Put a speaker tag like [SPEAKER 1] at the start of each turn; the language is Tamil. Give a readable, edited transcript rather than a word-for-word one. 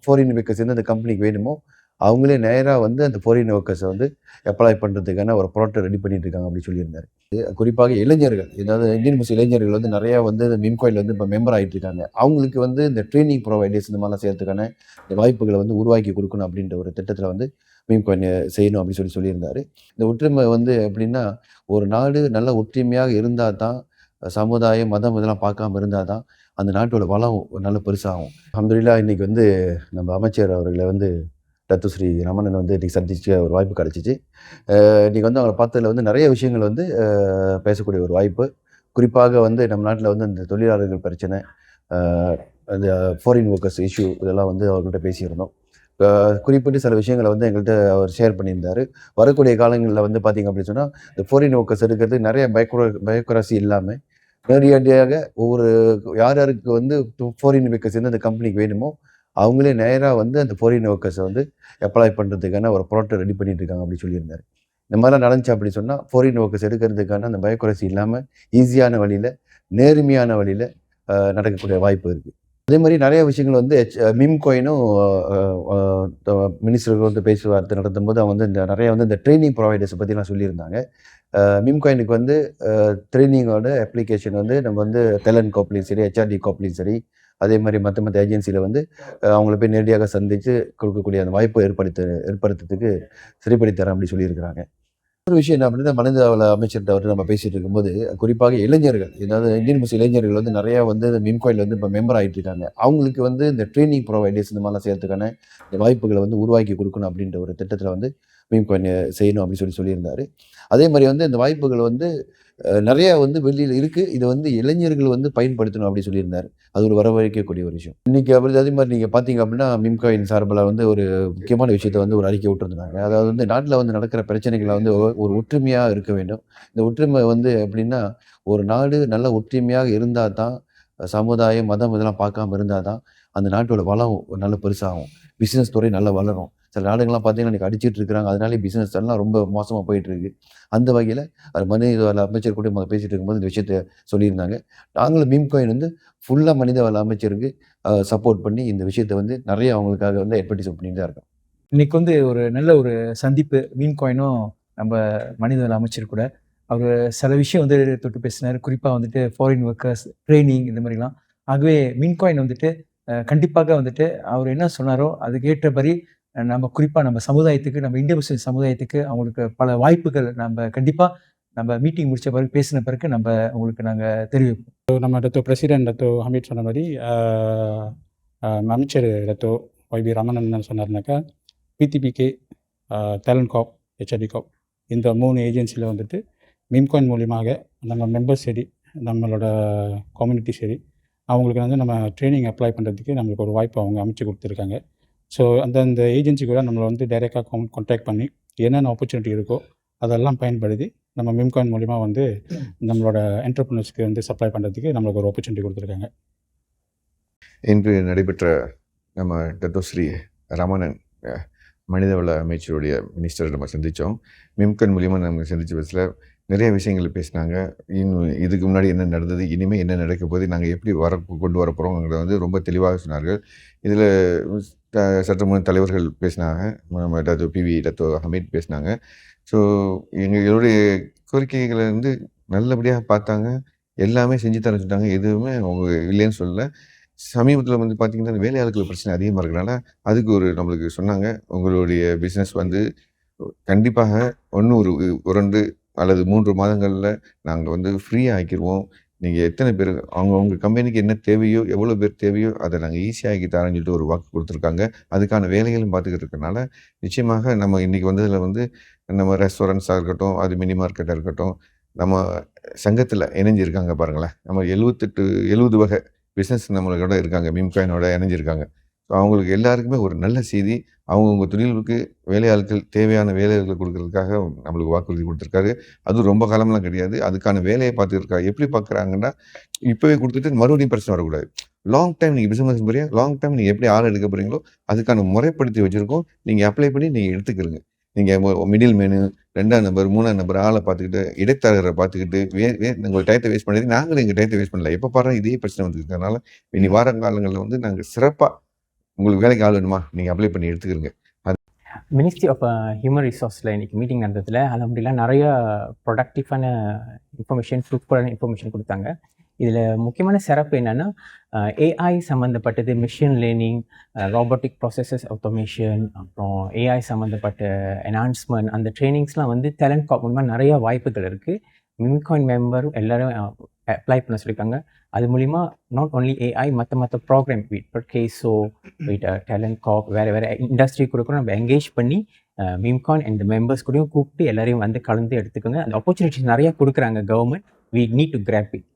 [SPEAKER 1] ஃபாரின் ஒர்க்கர்ஸ் எந்தெந்த கம்பெனிக்கு வேணுமோ அவங்களே நேராக வந்து அந்த ஃபாரின் ஒர்க்கர்ஸை வந்து அப்ளை பண்ணுறதுக்கான ஒரு ப்ராடக்ட் ரெடி பண்ணிட்டு இருக்காங்க அப்படின்னு சொல்லியிருந்தாரு. குறிப்பாக இளைஞர்கள், ஏதாவது இந்தியன் முஸ்லீம் இளைஞர்கள் வந்து நிறையா வந்து மின்கோயில் வந்து இப்போ மெம்பர் ஆகிட்டு இருக்காங்க. அவங்களுக்கு வந்து இந்த ட்ரைனிங் ப்ரொவைடர்ஸ் இந்த மாதிரிலாம் செய்யறதுக்கான வாய்ப்புகளை வந்து உருவாக்கி கொடுக்கணும் அப்படின்ற ஒரு திட்டத்தில் வந்து மீம்காயின் செய்யணும் அப்படின்னு சொல்லியிருந்தாரு. இந்த ஒற்றுமை வந்து எப்படின்னா, ஒரு நாடு நல்ல ஒற்றுமையாக இருந்தால் தான், சமுதாயம் மதம் இதெல்லாம் பார்க்காம இருந்தால் தான் அந்த நாட்டோட வளம் நல்ல பெருசாகும். அல்ஹம்துலில்லாஹ் இன்னைக்கு வந்து நம்ம அமைச்சர் அவர்களை வந்து டத்துஸ்ரீ ரமணன் வந்து இன்னைக்கு சந்திச்ச ஒரு வாய்ப்பு கிடைச்சிச்சு. இன்னைக்கு வந்து அவங்கள பார்த்ததுல வந்து நிறைய விஷயங்கள் வந்து பேசக்கூடிய ஒரு வாய்ப்பு. குறிப்பாக வந்து நம்ம நாட்டில் வந்து இந்த தொழிலாளர்கள் பிரச்சனை, அ அந்த ஃபாரின் ஒர்க்கர்ஸ் இஷ்யூ இதெல்லாம் வந்து அவர்கிட்ட பேசியிருந்தோம். குறிப்பிட்டு சில விஷயங்கள வந்து எங்கள்ட்ட அவர் ஷேர் பண்ணியிருந்தாரு. வரக்கூடிய காலங்கள்ல வந்து பார்த்தீங்க அப்படின்னு சொன்னா, இந்த ஃபாரின் ஒர்க்கர்ஸ் எடுக்கிறது நிறைய பயோக்ராசி இல்லாம, நேரடியாக ஒவ்வொரு யார் யாருக்கு வந்து ஃபாரின் ஒர்க்கர்ஸ் எந்தெந்த கம்பெனிக்கு வேணுமோ, அவங்களே நேரா வந்து அந்த ஃபாரின் ஒர்க்கர்ஸை வந்து அப்ளை பண்ணுறதுக்கான ஒரு ப்ராடக்ட் ரெடி பண்ணிட்டு இருக்காங்க அப்படின்னு சொல்லியிருந்தாரு. இந்த மாதிரிலாம் நடந்துச்சு அப்படி சொன்னா, ஃபாரின் ஒர்க்கர்ஸ் எடுக்கிறதுக்கான அந்த பயோக்ராசி இல்லாம, ஈஸியான வழியில, நேர்மையான வழியில நடக்கக்கூடிய வாய்ப்பு இருக்கு. அதே மாரி நெறைய விஷயங்கள் வந்து மீம் காயினும் அ அ த மினிஸ்டர்கள் வந்து பேச்சுவார்த்தை நடத்தும்போது அவங்க வந்து இந்த நெறைய வந்து இந்த ட்ரெய்னிங் ப்ரொவைடர்ஸ பத்திலாம் சொல்லியிருந்தாங்க. மீம் காயினுக்கு வந்து ட்ரெய்னிங்கோட அப்ளிகேஷன் வந்து நம்ம வந்து டேலண்ட் காப்லயும் சரி, ஹெச்ஆர்டி காப்லயும் சரி, அதே மாரி மத்த ஏஜென்சில வந்து அவங்கள போய் நேரடியாக சந்திச்சு கொடுக்கக்கூடிய அந்த வாய்ப்பை ஏற்படுத்துறதுக்கு சரி பண்ணி தரேன் அப்படி சொல்லியிருக்கிறாங்க. ஒரு விஷயம் என்ன அப்படின்னா, மனித வள அமைச்சர்ட்ட அவர்ட்ட நம்ம பேசிட்டு இருக்கும்போது, குறிப்பாக இளைஞர்கள், ஏதாவது இந்தியன் முஸ்லீம் இளைஞர்கள் வந்து நெறையா வந்து மின்கோயில்ல வந்து இப்போ மெம்பர் ஆயிட்டு இருக்காங்க. அவங்களுக்கு வந்து இந்த ட்ரெய்னிங் ப்ரொவைடர்ஸ் இந்த மாதிரிலாம் செய்யறதுக்கான வாய்ப்புகள வந்து உருவாக்கி குடுக்கணும் அப்படின்ற ஒரு திட்டத்தில வந்து மீம்காயின் செய்யணும் அப்படின்னு சொல்லியிருந்தாரு. அதே மாரி வந்து இந்த வாய்ப்புகள் வந்து நெறையா வந்து வெளியில இருக்கு. இத வந்து இளைஞர்கள் வந்து பயன்படுத்தணும் அப்படின்னு சொல்லியிருந்தாரு. அது ஒரு வரவழைக்கக்கூடிய ஒரு விஷயம். இன்னைக்கு அதே மாரி நீங்க பார்த்தீங்க அப்படின்னா, மிம்காயின் சார்புல வந்து ஒரு முக்கியமான விஷயத்த வந்து ஒரு அறிக்கை விட்டுருந்தாங்க. அதாவது வந்து நாட்ல வந்து நடக்கிற பிரச்சனைகள வந்து ஒரு ஒற்றுமையா இருக்க வேண்டும். இந்த ஒற்றுமை வந்து எப்படின்னா, ஒரு நாடு நல்ல ஒற்றுமையாக இருந்தா தான், சமுதாயம், மதம் இதெல்லாம் பார்க்காம இருந்தா தான், அந்த நாட்டோட வளம் நல்ல பெருசாகும். பிசினஸ் துறை நல்லா வளரும். சில நாடுகள்லாம் பார்த்தீங்கன்னா, இன்னைக்கு அடிச்சிட்டு இருக்கிறாங்க. அதனாலேயே பிசினஸ் எல்லாம் ரொம்ப மோசமா போயிட்டு இருக்கு. அந்த வகையில அது மனிதவள அமைச்சர் கூட பேசிட்டு இருக்கும்போது இந்த விஷயத்த சொல்லியிருந்தாங்க. நாங்களும் மீம்காயின் வந்து ஃபுல்லா மனிதவள அமைச்சருக்கு சப்போர்ட் பண்ணி இந்த விஷயத்த வந்து நெறைய அவங்களுக்காக வந்து அட்வர்டைஸ் பண்ணிட்டு தான் இருக்கோம்.
[SPEAKER 2] இன்னைக்கு வந்து ஒரு நல்ல ஒரு சந்திப்பு மீன் காயினும் நம்ம மனிதவள அமைச்சர் கூட. அவரு சில விஷயம் வந்து தொட்டு பேசினாரு. குறிப்பா வந்துட்டு ஃபாரின் ஒர்க்கர்ஸ், ட்ரெய்னிங் இந்த மாரிலாம். ஆகவே மீன் காயின் வந்துட்டு கண்டிப்பாக வந்துட்டு அவர் என்ன சொன்னாரோ, அதுக்கு ஏற்றபடி நம்ம குறிப்பா நம்ம சமுதாயத்துக்கு, நம்ம இந்திய முஸ்லிம் சமுதாயத்துக்கு அவங்களுக்கு பல வாய்ப்புகள் கண்டிப்பா நம்ம மீட்டிங் முடிச்ச பிறகு பேசின பிறகு உங்களுக்கு நாங்க தெரிவிப்போம்.
[SPEAKER 3] நம்ம டத்தோ பிரசிடென்ட் டத்தோ ஹமீட் சொன்ன மாரி அமைச்சர் டத்தோ ஒய்பி ரமணன் என்ன சொன்னாருனாக்கா, பிடிபிகே, டேலண்ட் கார்ப், ஹெச்ஆர்டி கார்ப் இந்த 3 ஏஜென்சியில் வந்துட்டு மீம்காயின் மூலியமாக நம்ம மெம்பர்ஸ் சரி, நம்மளோட கம்யூனிட்டி சரி, அவங்களுக்கு வந்து நம்ம ட்ரெய்னிங் அப்ளை பண்ணுறதுக்கு நம்மளுக்கு ஒரு வாய்ப்பு அவங்க அமைச்சு கொடுத்துருக்காங்க. ஸோ அந்தந்த ஏஜென்சி கூட நம்மளை வந்து டைரெக்டாக கான்டாக்ட் பண்ணி என்னென்ன ஆப்பர்ச்சுனிட்டி இருக்கோ அதெல்லாம் பயன்படுத்தி நம்ம மீம்காயின் மூலிமா வந்து நம்மளோட என்டர்பிரினர்ஸ்க்கு வந்து சப்ளை பண்ணுறதுக்கு நம்மளுக்கு ஒரு ஆப்பர்ச்சுனிட்டி கொடுத்துருக்காங்க.
[SPEAKER 4] இன்று நடைபெற்ற நம்ம டத்தோஸ்ரீ ரமணன் மனிதவள அமைச்சருடைய மினிஸ்டரை நம்ம சந்தித்தோம். மிம்காயின் மூலிமா நம்ம சந்தித்த பஸ்ஸில் நிறைய விஷயங்கள் பேசினாங்க. இன்னும் இதுக்கு முன்னாடி என்ன நடந்தது, இனிமேல் என்ன நடக்க போகுது, நாங்கள் எப்படி கொண்டு வர போகிறோங்கிறத வந்து ரொம்ப தெளிவாக சொன்னார்கள். இதில் சட்டமன்ற தலைவர்கள் பேசினாங்க, நம்ம டத்தோ பிவி டத்தோ ஹமீட் பேசினாங்க. ஸோ எங்களுடைய கோரிக்கைகளை வந்து நல்லபடியாக பார்த்தாங்க. எல்லாமே செஞ்சு தர சொல்லிட்டாங்க. எதுவுமே அவங்க இல்லைன்னு சொல்லலை. சமீபத்தில் வந்து பார்த்திங்கன்னா, வேலையாட்கள் பிரச்சனை அதிகமாக இருக்கிறனால அதுக்கு நம்மளுக்கு சொன்னாங்க, உங்களுடைய பிஸ்னஸ் வந்து கண்டிப்பாக ஒரு 2 அல்லது 3 மாதங்களில் நாங்கள் வந்து ஃப்ரீயாக ஆக்கிடுவோம். நீங்கள் எத்தனை பேர் அவங்கவுங்க கம்பெனிக்கு என்ன தேவையோ, எவ்வளோ பேர் தேவையோ அதை நாங்கள் ஈஸியாக ஆக்கி தரேன்னு சொல்லிட்டு ஒரு வாக்கு கொடுத்துருக்காங்க. அதுக்கான வேலைகளும் பார்த்துக்கிட்டு இருக்கனால நிச்சயமாக நம்ம இன்றைக்கி வந்ததில் வந்து நம்ம ரெஸ்டாரண்ட்ஸாக இருக்கட்டும், அது மினி மார்க்கெட்டாக இருக்கட்டும், நம்ம சங்கத்தில் இணைஞ்சிருக்காங்க பாருங்களேன். நம்ம 70 வகை பிஸ்னஸ் நம்மளோட இருக்காங்க, மிம்காயினோட இணைஞ்சிருக்காங்க. ஸோ அவங்களுக்கு எல்லாருக்குமே ஒரு நல்ல செய்தி. அவங்கவுங்க தொழிலுக்கு வேலையாட்கள் தேவையான வேலைகளை கொடுக்கறதுக்காக நம்மளுக்கு வாக்குறுதி கொடுத்துருக்காரு. அதுவும் ரொம்ப காலம்லாம் கிடையாது. அதுக்கான வேலையை பார்த்துருக்காரு. எப்படி பார்க்குறாங்கன்னா, இப்போவே கொடுத்துட்டு மறுபடியும் பிரச்சனை வரக்கூடாது. லாங் டைம் நீங்கள் பிஸ்னஸ் போறீங்க, லாங் டைம் நீங்கள் எப்படி ஆள் எடுக்க போகிறீங்களோ அதுக்கான முறைப்படுத்தி வச்சுருக்கோம். நீங்கள் அப்ளை பண்ணி நீங்கள் எடுத்துக்கிறங்க. நீங்கள் மிடில் மேனு, 2ஆம் நம்பர், 3ஆம் நம்பர் ஆளை பார்த்துக்கிட்டு, இடைத்தரகரை பார்த்துக்கிட்டு, உங்கள் டயத்தை வேஸ்ட் பண்ணி நாங்களும் எங்கள் டயத்தை வேஸ்ட் பண்ணல. எப்போ பாருங்க இதே பிரச்சனை வந்துருக்கிறதுனால இனி வார காலங்களில் வந்து நாங்கள் சிறப்பாக உங்களுக்கு வேலைக்கு ஆள் வேணுமா, நீங்கள் அப்ளை பண்ணி எடுத்துக்கிறங்க.
[SPEAKER 5] மினிஸ்ட்ரி ஆஃப் ஹியூமன் ரிசோர்ஸில் இன்றைக்கி மீட்டிங் நடந்ததில் அல்ஹம்துலில்லாஹ் நிறையா ப்ரொடக்டிவான இன்ஃபர்மேஷன், ஃப்ரூட்ஃபுல்லான இன்ஃபர்மேஷன் கொடுத்தாங்க. இதில் முக்கியமான சிறப்பு என்னென்னா ஏஐ சம்மந்தப்பட்டது, machine learning, robotic processes automation, அப்புறம் ஏஐ சம்மந்தப்பட்ட என்ஹான்ஸ்மெண்ட், அந்த ட்ரைனிங்ஸ்லாம் வந்து டேலண்ட் கார்ப் மூலமாக நிறையா வாய்ப்புகள் இருக்குது. மிம்காயின் மெம்பர் எல்லோரும் அப்ளை பண்ண சொல்லியிருக்காங்க. அது மூலிமா நாட் ஓன்லி ஏஐ, மற்ற ப்ரோக்ராம் வித் கேஸோ வித் டேலண்ட் கார்ப் வேறு இண்டஸ்ட்ரி கூட நம்ம என்கேஜ் பண்ணி மிம்காயின் அண்ட் மெம்பர்ஸ் கூடயும் கூப்பிட்டு எல்லாரையும் வந்து கலந்து எடுத்துக்கோங்க. அந்த ஆப்பர்ச்சுனிட்டிஸ் நிறையா கொடுக்குறாங்க government. We need to grab it.